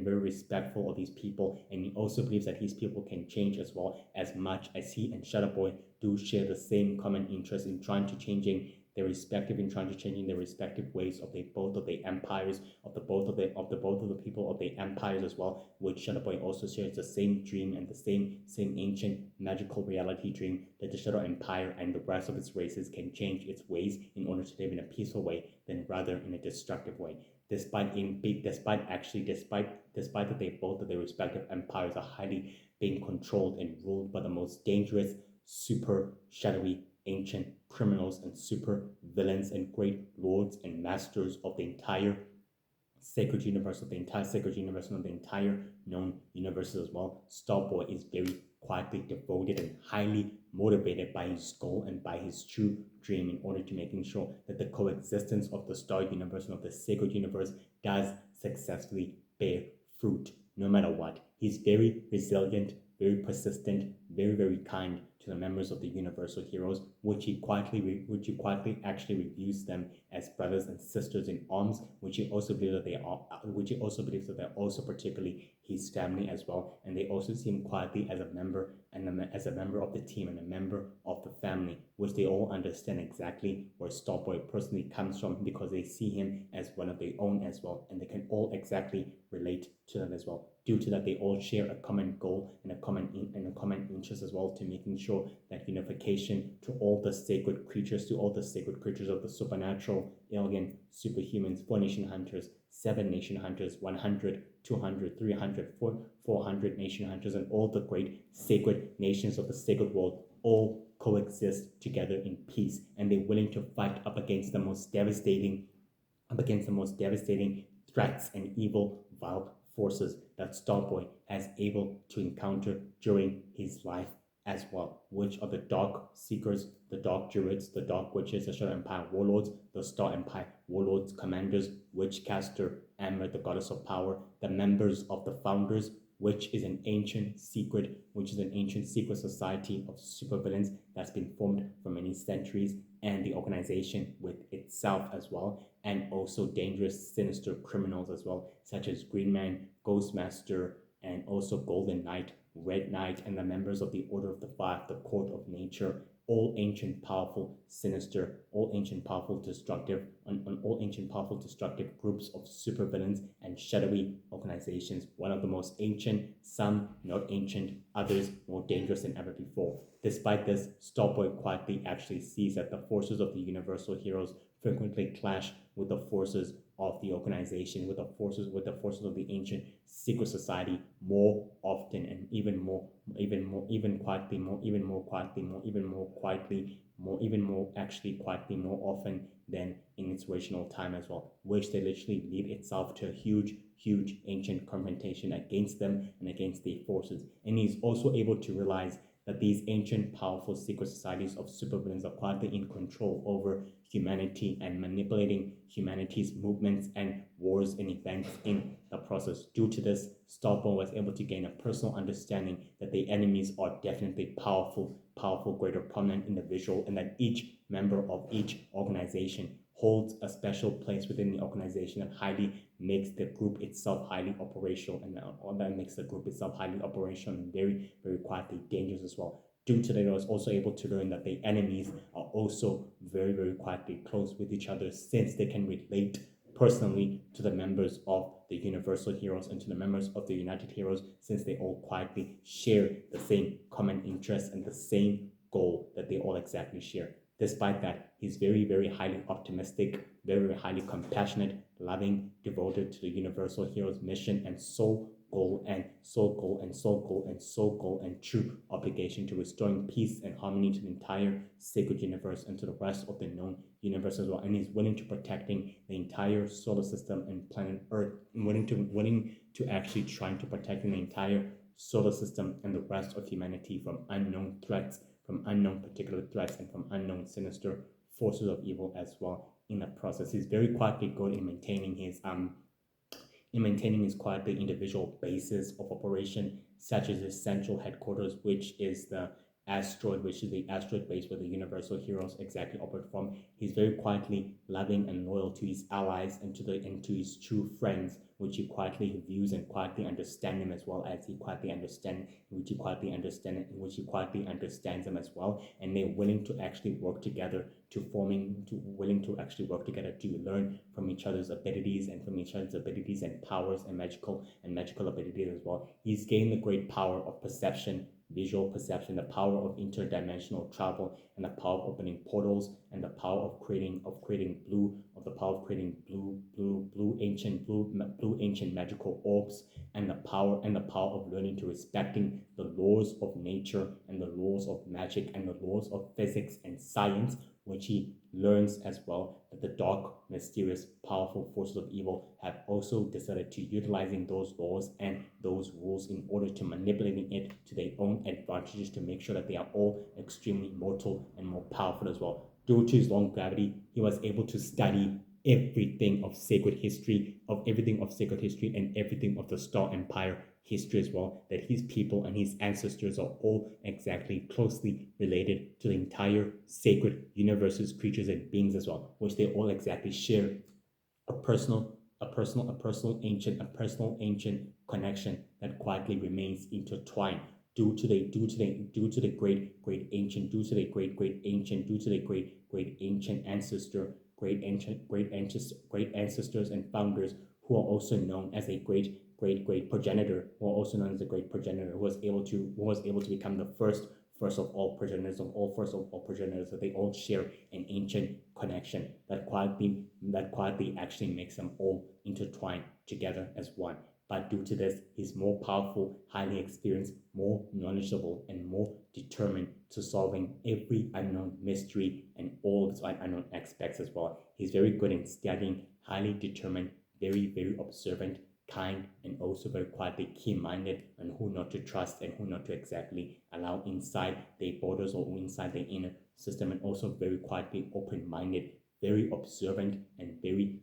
respectful of these people. And he also believes that his people can change as well, as much as he and Shadow Boy do share the same common interest in trying to changing their respective ways of both of the empires, of the both of the people of the empires as well, which Shadow Boy also shares the same dream and the same ancient magical reality dream that the Shadow Empire and the rest of its races can change its ways in order to live in a peaceful way than rather in a destructive way. Despite that they both of their respective empires are highly being controlled and ruled by the most dangerous, super shadowy, ancient criminals and super villains and great lords and masters of the entire sacred universe, and of the entire known universe as well. Starboy is very quietly devoted and highly motivated by his goal and by his true dream in order to making sure that the coexistence of the Star Universe and of the sacred universe does successfully bear fruit no matter what. He's very resilient, very persistent, very, very kind to the members of the Universal Heroes, which he quietly actually reviews them as brothers and sisters in arms, which he also believes that they are, which he also believes that they're also particularly his family as well, and they also see him quietly as a member as a member of the team and a member of the family, which they all understand exactly where Starboy personally comes from because they see him as one of their own as well, and they can all exactly relate to them as well. Due to that, they all share a common goal and a common interest as well to making sure that unification to all the sacred creatures, of the supernatural, alien, superhumans, 4 nation hunters, 7 nation hunters, 100, 200, 300, 400 nation hunters, and all the great sacred nations of the sacred world all coexist together in peace, and they're willing to fight up against the most devastating threats and evil, vile forces that Starboy has able to encounter during his life as well, which are the Dark Seekers, the Dark Druids, the Dark Witches, the Shadow Empire Warlords, the Star Empire Warlords, Commanders, Witchcaster, Amber, the Goddess of Power, the members of the Founders, which is an ancient secret society of supervillains that's been formed for many centuries, and the organization with itself as well, and also dangerous, sinister criminals as well, such as Green Man, Ghostmaster, and also Golden Knight, Red Knight, and the members of the Order of the Five, the Court of Nature, all ancient, powerful, sinister, all ancient, powerful, destructive, all ancient, powerful, destructive groups of supervillains and shadowy organizations. One of the most ancient, some not ancient, others more dangerous than ever before. Despite this, Starboy quietly actually sees that the forces of the Universal Heroes frequently clash with the forces of the organization, with the forces of the ancient secret society more often, and even more often than in its original time as well, which they literally lead itself to a huge ancient confrontation against them and against their forces. And he's also able to realize that these ancient, powerful secret societies of supervillains are quietly in control over humanity and manipulating humanity's movements and wars and events in the process. Due to this, Starboy was able to gain a personal understanding that the enemies are definitely powerful, greater, prominent individual, and that each member of each organization holds a special place within the organization that highly makes the group itself highly operational, and that makes the group itself highly operational and very, very quietly dangerous as well. Due to that, I was also able to learn that the enemies are also very, very quietly close with each other, since they can relate personally to the members of the Universal Heroes and to the members of the United Heroes, since they all quietly share the same common interests and the same goal that they all exactly share. Despite that, he's very, very highly optimistic, very, very highly compassionate, loving, devoted to the Universal Heroes mission and sole goal and true obligation to restoring peace and harmony to the entire sacred universe and to the rest of the known universe as well. And he's willing to protecting the entire solar system and planet Earth, and willing to actually trying to protecting the entire solar system and the rest of humanity from unknown threats, from unknown particular threats, and from unknown sinister forces of evil as well. In the process, he's very quietly good in maintaining his quietly individual bases of operation, such as his central headquarters, which is the asteroid base where the Universal Heroes exactly operate from. He's very quietly loving and loyal to his allies and to his true friends, which he quietly views and quietly understand them, as well as he quietly understands them as well. And they're willing to actually work together to learn from each other's abilities and powers and magical abilities as well. He's gained the great power of perception, visual perception, the power of interdimensional travel, and the power of opening portals, and the power of creating ancient magical orbs, and the power of learning to respecting the laws of nature and the laws of magic and the laws of physics and science, which he learns as well that the dark, mysterious, powerful forces of evil have also decided to utilizing those laws and those rules in order to manipulating it to their own advantages, to make sure that they are all extremely mortal and more powerful as well. Due to his long gravity, he was able to study everything of sacred history, and everything of the Star Empire history as well, that his people and his ancestors are all exactly closely related to the entire sacred universes, creatures, and beings as well, which they all exactly share a personal ancient connection that quietly remains intertwined due to the great ancient due to the great ancient due to the great ancient ancestor great ancestors and founders who are also known as a great progenitor, who are also known as a great progenitor, who was able to become the first of all progenitors, that they all share an ancient connection that quietly actually makes them all intertwined together as one. But due to this, he's more powerful, highly experienced, more knowledgeable, and more determined to solving every unknown mystery and all its unknown aspects as well. He's very good in studying, highly determined, very observant, kind, and also very quietly keen-minded on who not to trust and who not to exactly allow inside their borders or inside their inner system, and also very quietly open-minded, very observant, and very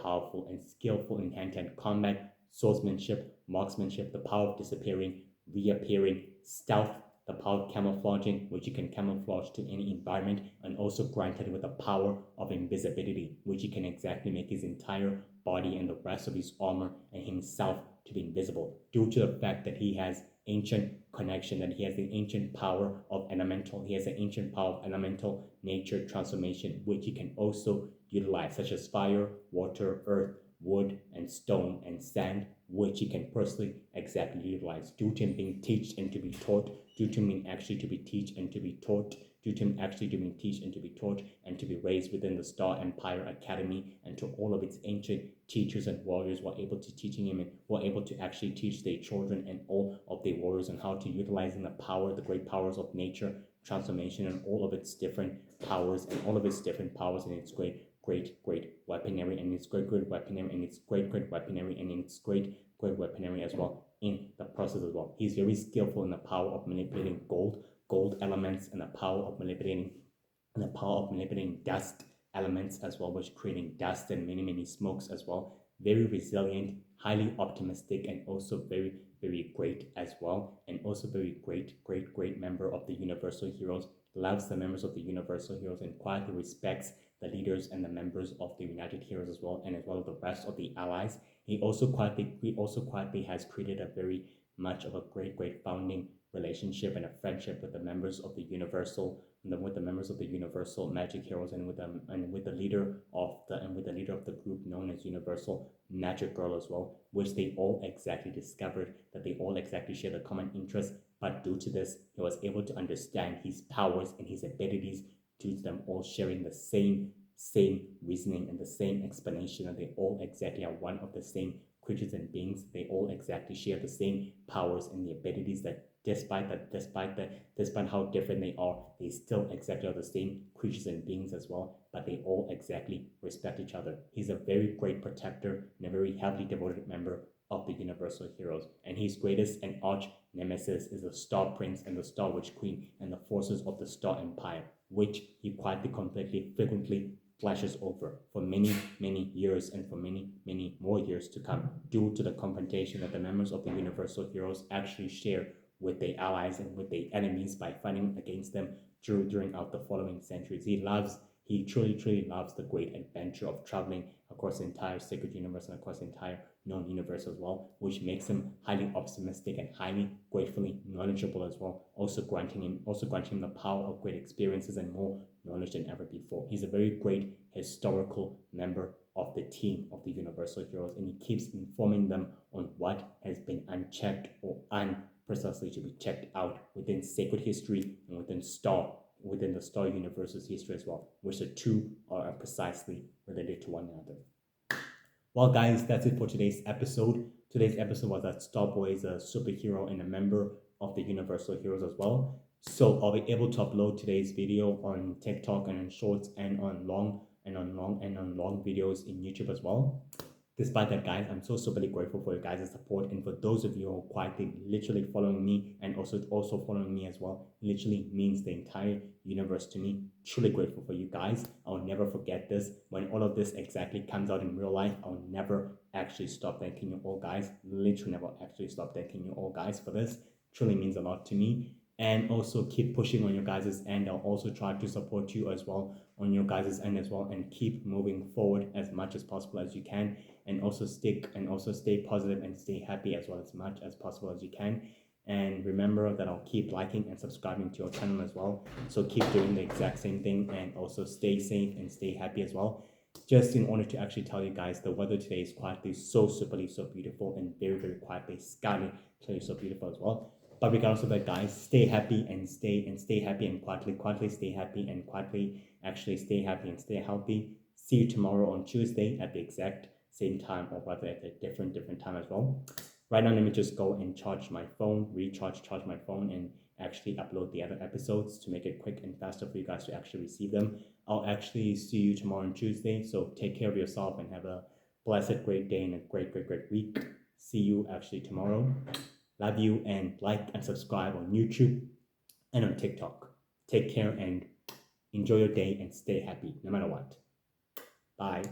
powerful and skillful in hand-to-hand combat, swordsmanship, marksmanship, the power of disappearing, reappearing, stealth, the power of camouflaging, which you can camouflage to any environment, and also granted with the power of invisibility, which he can exactly make his entire body and the rest of his armor and himself to be invisible, due to the fact that he has ancient connection, that he has the ancient power of elemental, he has the ancient power of elemental nature transformation, which he can also utilize, such as fire, water, earth, wood, and stone, and sand, which he can personally exactly utilize, due to him being taught and to be taught, due to him actually to be teach and to be taught, due to him actually to be teach and to be taught, and to be raised within the Star Empire Academy, and to all of its ancient teachers and warriors were able to teaching him and were able to actually teach their children and all of their warriors on how to utilizing the power, the great powers of nature, transformation, and all of its different powers and its great weaponry and its great weaponry and its great weaponry and its great weaponry as well in the process as well. He's very skillful in the power of manipulating gold elements, and the power of manipulating dust elements as well, which creating dust and many smokes as well. Very resilient, highly optimistic, and also very great as well, and also very great member of the Universal Heroes. Loves the members of the Universal Heroes and quietly respects the leaders and the members of the United Heroes as well, and as well as the rest of the allies. He also quietly has created a very much of a great founding relationship and a friendship with the members of the Universal, with the members of the Universal Magic Heroes, and with them and with the leader of the group known as Universal Magic Girl as well, which they all exactly discovered that they all exactly share the common interest. But due to this, he was able to understand his powers and his abilities due to them all sharing the same reasoning and the same explanation, and they all exactly are one of the same creatures and beings. They all exactly share the same powers and the abilities, that despite how different they are, they still exactly are the same creatures and beings as well, but they all exactly respect each other. He's a very great protector and a very heavily devoted member of the Universal Heroes, and his greatest and arch nemesis is the Star Prince and the Star Witch Queen and the forces of the Star Empire, which he quietly completely frequently flashes over for many years and for many more years to come, due to the confrontation that the members of the Universal Heroes actually share with their allies and with their enemies by fighting against them during out the following centuries. He truly loves the great adventure of traveling across the entire sacred universe and across the entire known universe as well, which makes him highly optimistic and highly gratefully knowledgeable as well, also granting him the power of great experiences and more knowledge than ever before. He's a very great historical member of the team of the Universal Heroes, and he keeps informing them on what has been unchecked or precisely to be checked out within sacred history and within the Star Universe's history as well, which the two are precisely related to one another. Well, guys, that's it for today's episode. Today's episode was that Starboy is a superhero and a member of the Universal Heroes as well. So I'll be able to upload today's video on TikTok and on Shorts and on long videos in YouTube as well. Despite that, guys, I'm so really grateful for your guys' support, and for those of you who are quietly literally following me and also following me as well. Literally means the entire universe to me. Truly grateful for you guys. I will never forget this. When all of this exactly comes out in real life, I'll never actually stop thanking you all, guys. Literally never actually stop thanking you all, guys, for this. Truly means a lot to me. And also keep pushing on your guys' end. I'll also try to support you as well on your guys' end as well, and keep moving forward as much as possible as you can, and also stay positive and stay happy as well as much as possible as you can. And remember that I'll keep liking and subscribing to your channel as well. So keep doing the exact same thing, and also stay safe and stay happy as well. Just in order to actually tell you guys, the weather today is quietly so superly so beautiful, and very, very quietly skyly clearly so beautiful as well. But regardless of that, guys, stay happy and stay happy and quietly stay happy and quietly actually stay happy and stay healthy. See you tomorrow on Tuesday at the exact same time, or rather at a different time as well. Right now, let me just go and charge my phone, charge my phone, and actually upload the other episodes to make it quick and faster for you guys to actually receive them. I'll actually see you tomorrow on Tuesday. So take care of yourself and have a blessed, great day and a great week. See you actually tomorrow. Love you, and like and subscribe on YouTube and on TikTok. Take care and enjoy your day and stay happy no matter what. Bye.